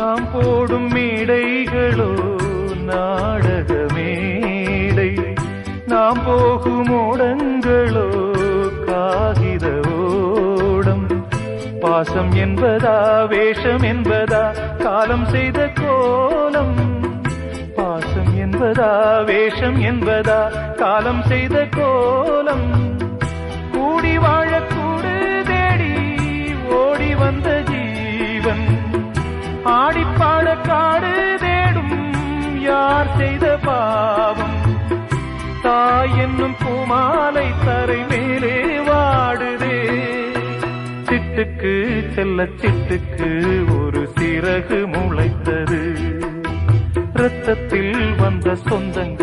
நாம் போடும் மேடைகளோ நாடக மேடை, நாம் போகும் ஓடங்களோ காகித ஓடம். பாசம் என்பதா வேஷம் என்பதா காலம் செய்த கோலம், பாசம் என்பதா வேஷம் என்பதா காலம் செய்த கோலம். கூடி வாழக்கூடு தேடி ஓடி வந்த ஜீவன், ஆடிப்பாட காடு தேடும் யார் செய்த பாவம். தாய் என்னும் பூமாலை தரை மேலே வாடுதே, சிட்டுக்கு செல்ல சிட்டுக்கு ஒரு சிறகு முளைத்தது. இரத்தத்தில் வந்த சொந்தங்கள்